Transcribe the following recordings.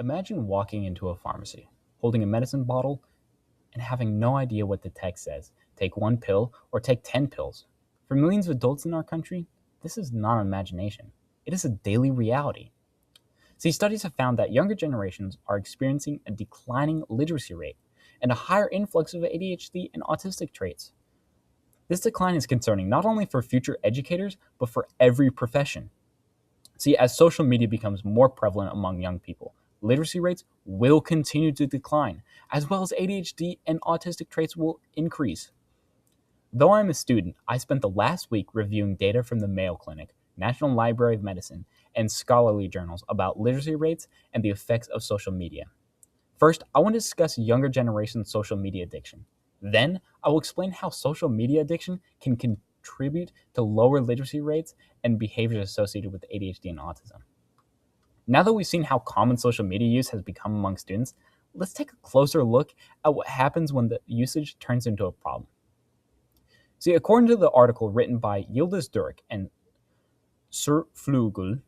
Imagine walking into a pharmacy, holding a medicine bottle, and having no idea what the text says. Take one pill or take 10 pills. For millions of adults in our country, this is not imagination. It is a daily reality. See, studies have found that younger generations are experiencing a declining literacy rate and a higher influx of ADHD and autistic traits. This decline is concerning not only for future educators, but for every profession. See, as social media becomes more prevalent among young people, literacy rates will continue to decline, as well as ADHD and autistic traits will increase. Though I'm a student, I spent the last week reviewing data from the Mayo Clinic, National Library of Medicine, and scholarly journals about literacy rates and the effects of social media. First, I want to discuss younger generation social media addiction. Then, I will explain how social media addiction can contribute to lower literacy rates and behaviors associated with ADHD and autism. Now that we've seen how common social media use has become among students, let's take a closer look at what happens when the usage turns into a problem. See, according to the article written by Yildiz Durk and Sir Flugel,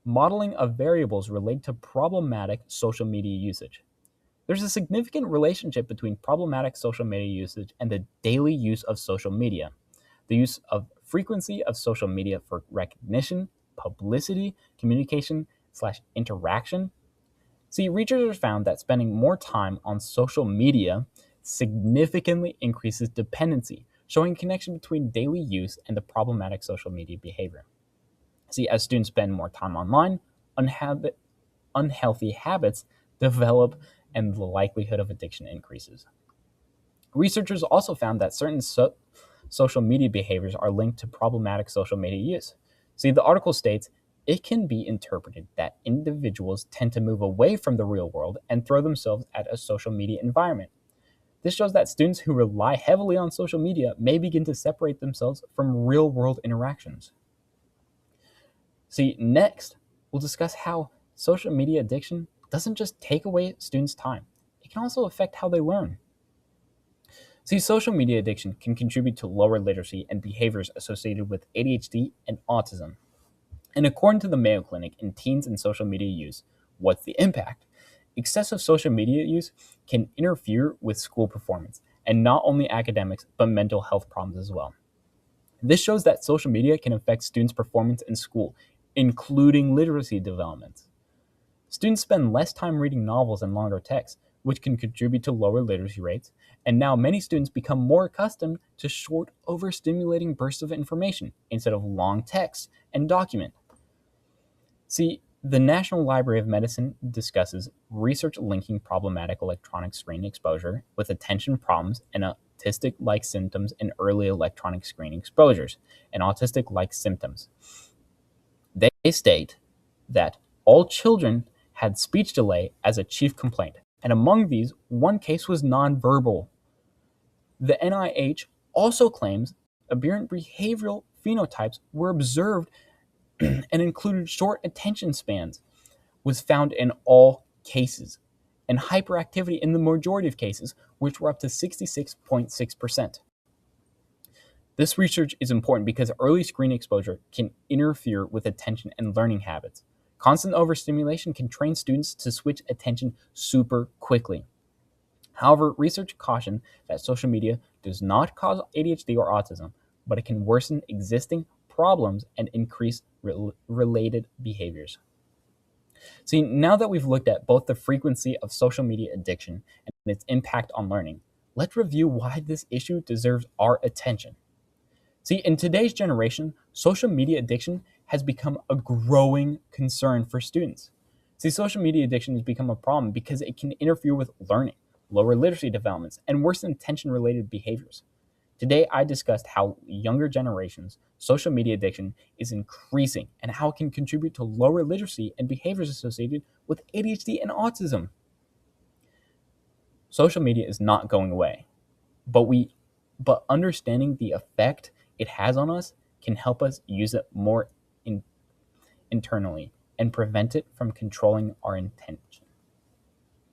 modeling of variables relate to problematic social media usage. There's a significant relationship between problematic social media usage and the daily use of social media. The use of frequency of social media for recognition, publicity, communication slash interaction. See, researchers found that spending more time on social media significantly increases dependency, showing a connection between daily use and the problematic social media behavior. See, as students spend more time online, unhealthy habits develop and the likelihood of addiction increases. Researchers also found that certain social media behaviors are linked to problematic social media use. See, the article states it can be interpreted that individuals tend to move away from the real world and throw themselves at a social media environment. This shows that students who rely heavily on social media may begin to separate themselves from real world interactions. See, next, we'll discuss how social media addiction doesn't just take away students' time, it can also affect how they learn. See, social media addiction can contribute to lower literacy and behaviors associated with ADHD and autism. And according to the Mayo Clinic, in teens and social media use, what's the impact? Excessive social media use can interfere with school performance, and not only academics, but mental health problems as well. This shows that social media can affect students' performance in school, including literacy development. Students spend less time reading novels and longer texts, which can contribute to lower literacy rates, and now many students become more accustomed to short, overstimulating bursts of information instead of long texts and document. See, the National Library of Medicine discusses research linking problematic electronic screen exposure with attention problems and autistic-like symptoms in early electronic screen exposures and autistic-like symptoms. They state that all children had speech delay as a chief complaint, and among these, one case was nonverbal. The NIH also claims aberrant behavioral phenotypes were observed and included short attention spans, was found in all cases, and hyperactivity in the majority of cases, which were up to 66.6%. This research is important because early screen exposure can interfere with attention and learning habits. Constant overstimulation can train students to switch attention super quickly. However, research caution that social media does not cause ADHD or autism, but it can worsen existing problems and increase related behaviors. See, now that we've looked at both the frequency of social media addiction and its impact on learning, let's review why this issue deserves our attention. See, in today's generation, social media addiction has become a growing concern for students. See, social media addiction has become a problem because it can interfere with learning, lower literacy developments, and worsen attention-related behaviors. Today, I discussed how younger generations' social media addiction is increasing and how it can contribute to lower literacy and behaviors associated with ADHD and autism. Social media is not going away, but understanding the effect it has on us can help us use it more internally and prevent it from controlling our intention.